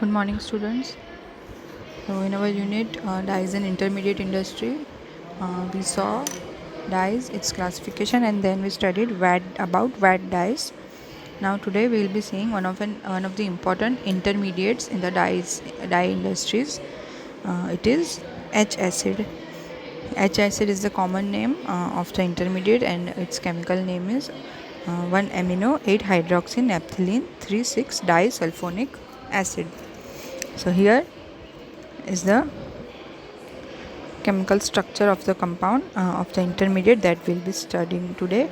Good morning, students. So, in our unit, dyes and intermediate industry, we saw dyes, its classification, and then we studied about VAT dyes. Now, today we will be seeing one of the important intermediates in the dye industries. It is H acid. H acid is the common name of the intermediate, and its chemical name is 1 amino 8 hydroxy naphthalene 3,6 disulfonic acid. So here is the chemical structure of the compound of the intermediate that we'll be studying today.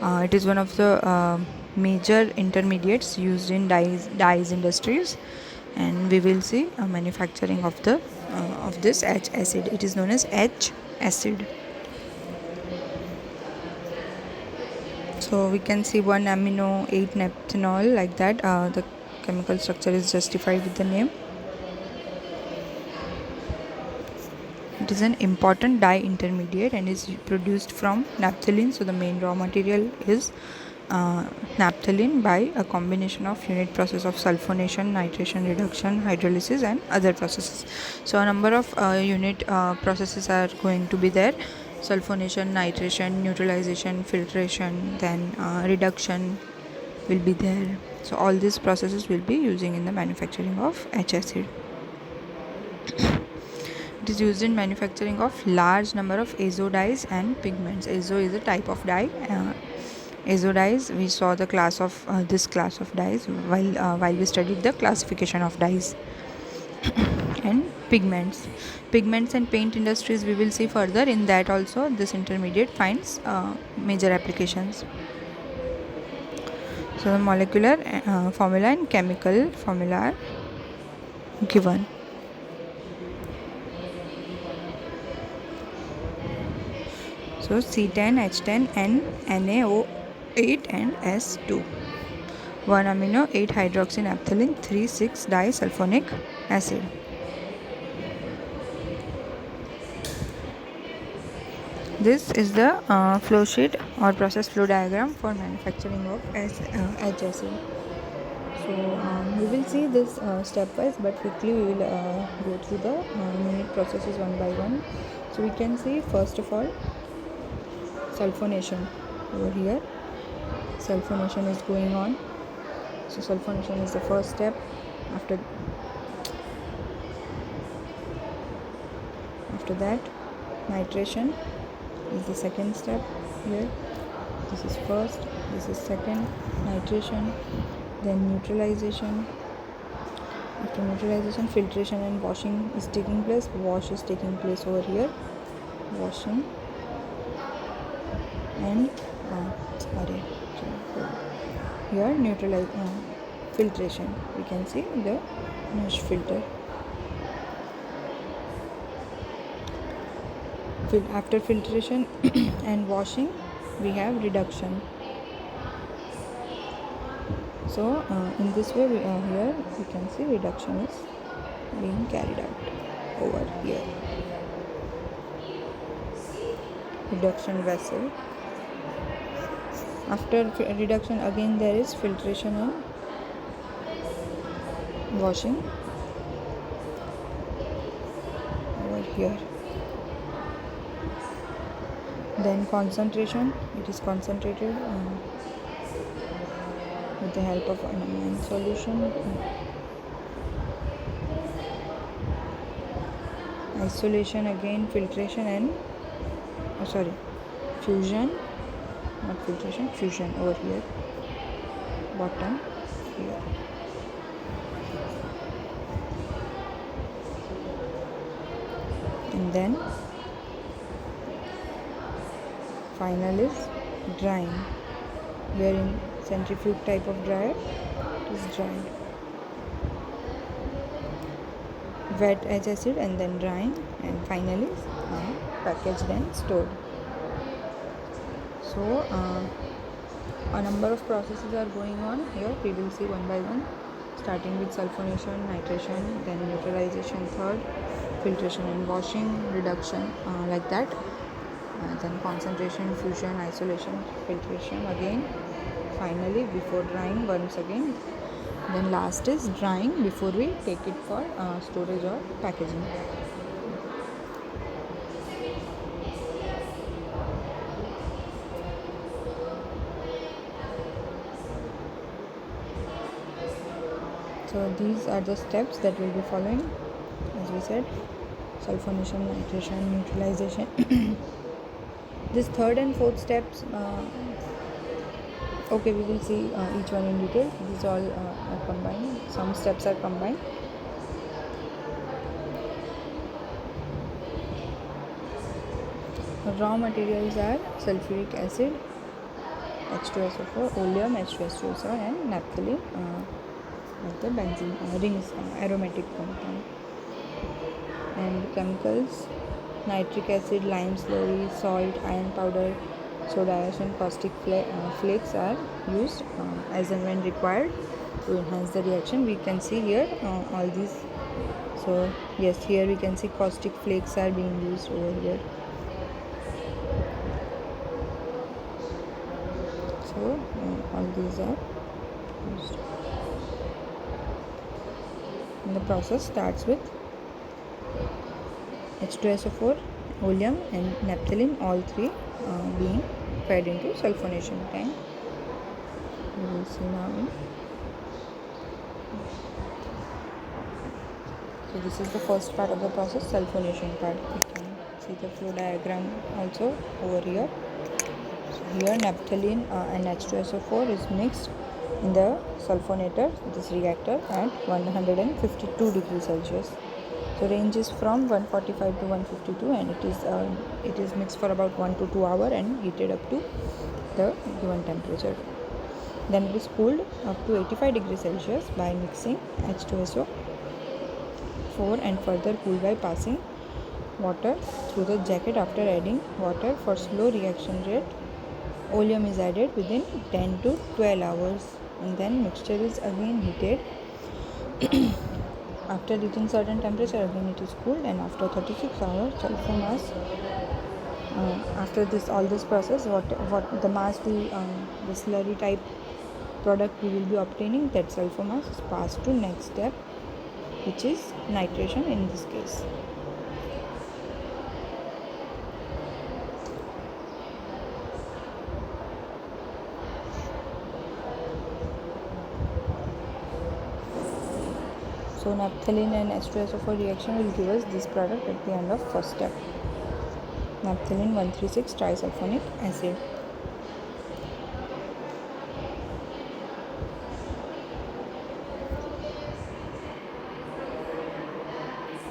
It is one of the major intermediates used in dyes industries, and we will see manufacturing of this H acid. It is known as H acid. So we can see 1 amino 8 naphthenol like that. The chemical structure is justified with the name. It is an important dye intermediate and is produced from naphthalene. So the main raw material is naphthalene by a combination of unit process of sulfonation, nitration, reduction, hydrolysis, and other processes. So a number of unit processes are going to be there: sulfonation, nitration, neutralization, filtration, then reduction will be there. So all these processes will be using in the manufacturing of H acid. It is used in manufacturing of large number of azo dyes and pigments. Azo is a type of dye. Azo dyes, we saw the class of this class of dyes while we studied the classification of dyes. And pigments. Pigments and paint industries we will see further. In that also this intermediate finds major applications. So the molecular formula and chemical formula are given. So C10, H10, N, NaO8 and S2. 1 amino 8 hydroxy naphthalene 3,6 disulfonic acid. This is the flow sheet or process flow diagram for manufacturing of H acid. So we will see this stepwise, but quickly we will go through the unit processes one by one. So we can see first of all sulfonation over here. Sulfonation is going on. So sulfonation is the first step. After that, nitration is the second step here. This is first, this is second, nitration, then neutralization. After neutralization, filtration and washing is taking place. Wash is taking place over here. Washing and here filtration. We can see the mesh filter. After filtration and washing, we have reduction. So in this way, here we can see reduction is being carried out over here. Reduction vessel. After reduction, again there is filtration and washing over here. Then concentration. It is concentrated with the help of an amine solution. Isolation, again filtration and fusion, not filtration, fusion over here, bottom here. And then final is drying, where in centrifuge type of dryer it is dried. Wet H acid and then drying, and finally packaged and stored. So a number of processes are going on here. We will see one by one, starting with sulfonation, nitration, then neutralization third, filtration and washing, reduction, like that. Then concentration, fusion, isolation, filtration again. Finally, before drying, once again Then last is drying before we take it for storage or packaging. So these are the steps that we'll be following, as we said: sulfonation, nitration, neutralization. This third and fourth steps, okay, we will see each one in detail. These all are combined. Some steps are combined. Raw materials are sulfuric acid, H2SO4, oleum, H2SO4, and naphthalene, like the benzene rings, aromatic compound. And chemicals: nitric acid, lime slurry, salt, iron powder, soda ash, and caustic flakes are used as and when required to enhance the reaction. We can see here all these. So yes, here we can see caustic flakes are being used over here. So all these are used. And the process starts with H2SO4, oleum, and naphthalene, all three being fed into sulfonation tank. We will see now. So this is the first part of the process, sulfonation part. You can see the flow diagram also over here. So here naphthalene and H2SO4 is mixed in the sulfonator, this reactor, at 152 degrees Celsius. So range is from 145 to 152, and it is mixed for about 1 to 2 hours and heated up to the given temperature. Then it is cooled up to 85 degrees Celsius by mixing H2SO4, and further cooled by passing water through the jacket. After adding water for slow reaction rate, oleum is added within 10 to 12 hours, and then mixture is again heated. After reaching certain temperature, again it is cooled, and after 36 hours, sulfur mass. After this, all this process, what the mass, the slurry type product we will be obtaining, that sulfur mass is passed to next step, which is nitration in this case. So naphthalene and H2SO4 reaction will give us this product at the end of first step, naphthalene 1,3,6 trisulfonic acid.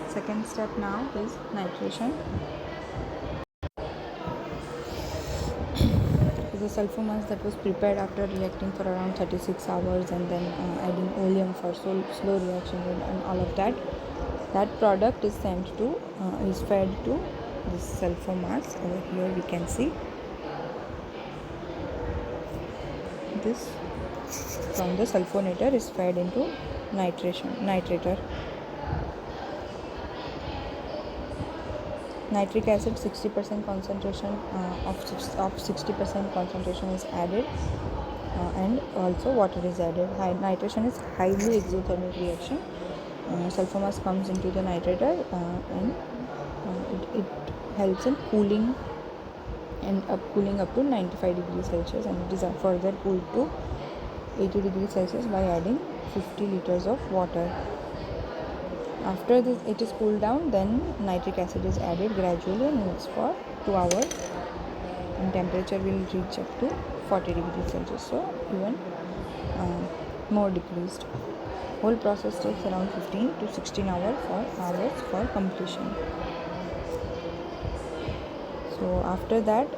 Second step now is nitration. The sulfur mass that was prepared after reacting for around 36 hours and then adding oleum for slow reaction and all of that, that product is sent to is fed to this sulfur mass. Over here we can see this from the sulfonator is fed into nitrator. Nitric acid 60% concentration of 60% concentration is added, and also water is added. Nitration is highly exothermic reaction. Sulfur mass comes into the nitrator, and it helps in cooling up to 95 degrees Celsius, and it is further cooled to 80 degrees Celsius by adding 50 liters of water. After this, it is cooled down, then nitric acid is added gradually and mixed for 2 hours, and temperature will reach up to 40 degrees Celsius, so even more decreased. Whole process takes around 15 to 16 hours for completion. So after that,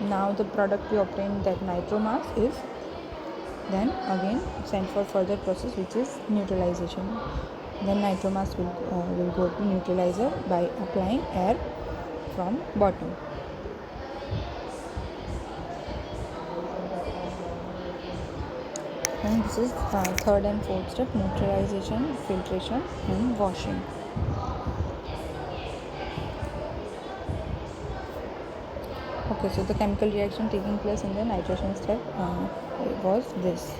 now the product we obtained, that nitromass, is then again sent for further process, which is neutralization. Then nitromass will go to neutralizer by applying air from bottom. And this is third and fourth step: neutralization, filtration, and washing. Okay, so the chemical reaction taking place in the nitration step was this.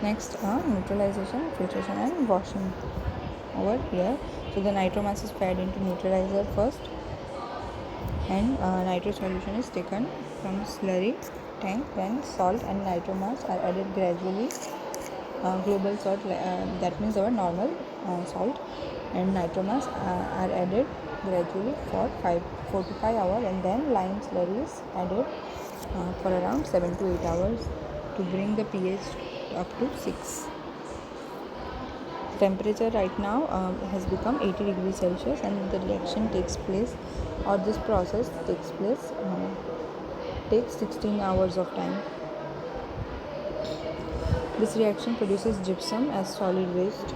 Next, neutralization, filtration and washing over here. So the nitromass is fed into neutralizer first, and nitro solution is taken from slurry tank. Then salt and nitromass are added gradually. Global salt, that means our normal salt, and nitromass are added gradually for 4 to 5 hours, and then lime slurry is added for around 7 to 8 hours to bring the pH up to 6. Temperature right now has become 80 degrees Celsius, and the reaction takes place, or this process takes place, takes 16 hours of time. This reaction produces gypsum as solid waste.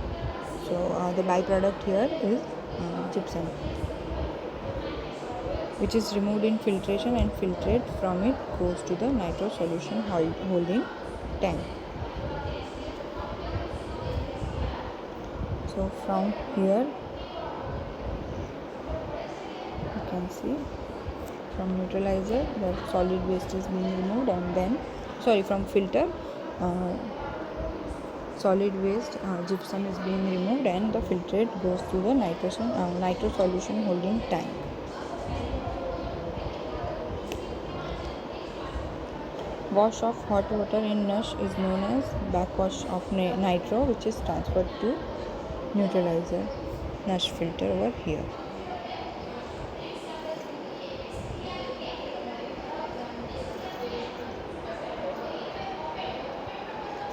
So the byproduct here is gypsum, which is removed in filtration, and filtrate from it goes to the nitro solution holding tank. So from here you can see, from neutralizer the solid waste is being removed, and then from filter solid waste gypsum is being removed, and the filtrate goes to the nitro solution holding tank. Wash of hot water in NUSH is known as backwash of nitro, which is transferred to neutralizer NUSH filter over here.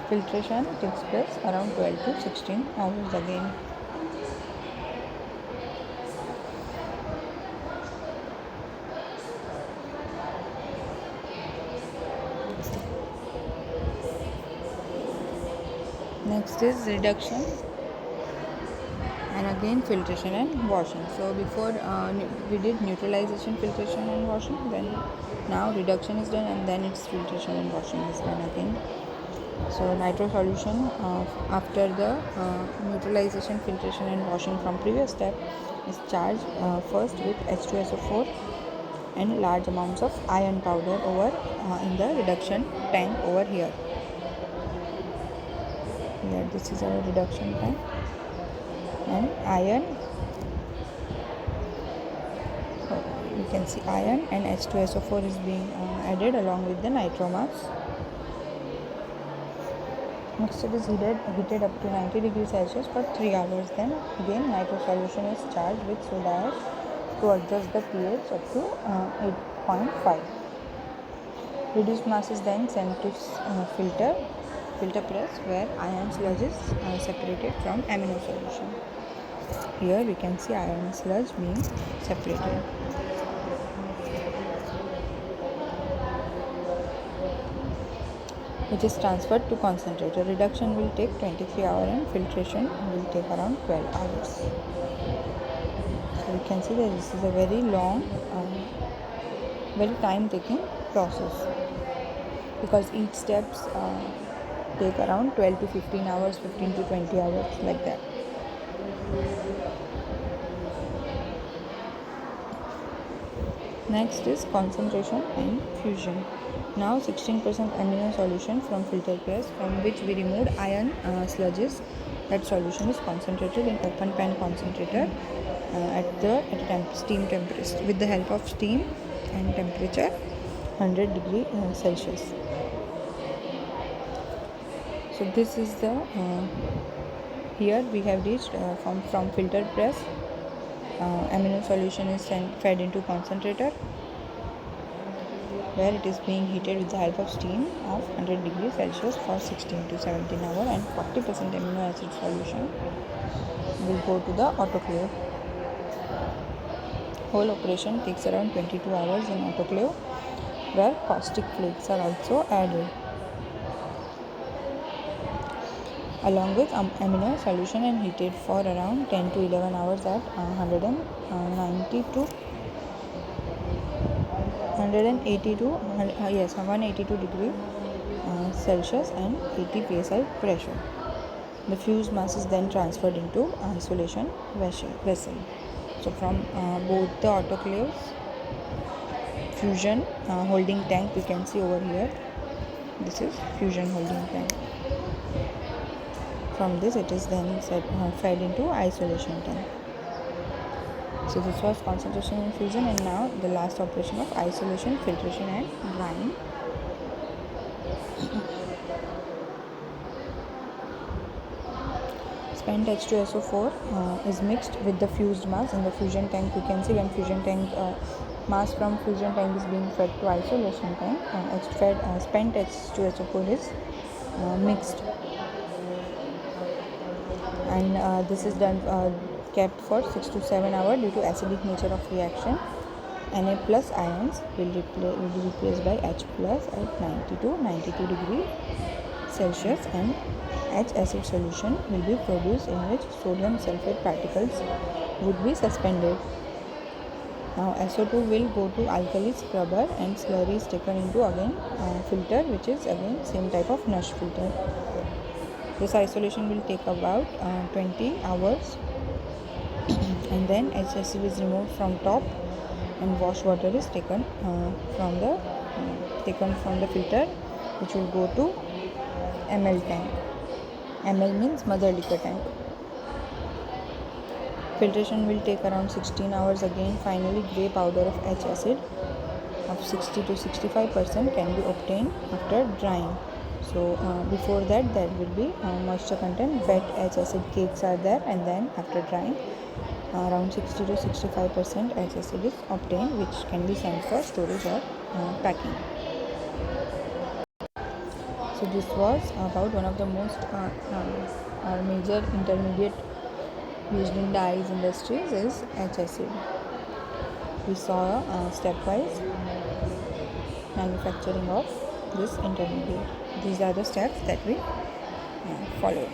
Filtration takes place around 12 to 16 hours again. Next is reduction, and again filtration and washing. So before we did neutralization, filtration and washing, then now reduction is done, and then it's filtration and washing is done again. So nitro solution after the neutralization, filtration and washing from previous step is charged first with H2SO4 and large amounts of iron powder over in the reduction tank over here. Here this is our reduction tank, and iron, you can see iron and H2SO4 is being added along with the nitromass. Next it is heated up to 90 degrees Celsius for 3 hours. Then again nitro solution is charged with soda ash to adjust the pH up to 8.5. Reduced mass is then sent to filter press, where iron sludge is separated from amino solution. Here we can see iron sludge being separated. Which is transferred to concentrator. Reduction will take 23 hours and filtration will take around 12 hours. So you can see that this is a very long, very time taking process, because each steps take around 12 to 15 hours, 15 to 20 hours, like that. Next is concentration and fusion. Now 16% amino solution from filter press, from which we removed iron sludges. That solution is concentrated in open pan concentrator at steam temperature, with the help of steam and temperature 100 degree Celsius. So this is the here we have reached from filter press. Amino solution is fed into concentrator, where it is being heated with the help of steam of 100 degrees Celsius for 16 to 17 hours, and 40% amino acid solution will go to the autoclave. Whole operation takes around 22 hours in autoclave, where caustic flakes are also added along with amino solution, and heated for around 10 to 11 hours at 180 to 182 degree Celsius and 80 psi pressure. The fused mass is then transferred into isolation vessel. So from both the autoclaves, fusion holding tank, we can see over here, this is fusion holding tank. From this it is then fed into isolation tank. So this was concentration and fusion, and now the last operation of isolation, filtration and drying. Spent H2SO4 is mixed with the fused mass in the fusion tank. You can see when fusion tank mass from fusion tank is being fed to isolation tank, spent H2SO4 is mixed, and this is done kept for 6 to 7 hours due to acidic nature of reaction. Na plus ions will be replaced by H plus at 90 to 92 degree Celsius, and H acid solution will be produced in which sodium sulfate particles would be suspended. Now SO2 will go to alkali scrubber and slurry is taken into again filter, which is again same type of Nash filter. This isolation will take about 20 hours and then HSC is removed from top and wash water is taken from the filter, which will go to ml tank. ml means mother liquor tank. Filtration will take around 16 hours again. Finally, grey powder of H acid of 60 to 65% can be obtained after drying. So before that there will be moisture content, wet H acid cakes are there, and then after drying around 60 to 65% H acid is obtained, which can be sent for storage or packing. So this was about one of the most major intermediate used in dyes industries is H acid. We saw stepwise manufacturing of this intermediate. These are the steps that we follow.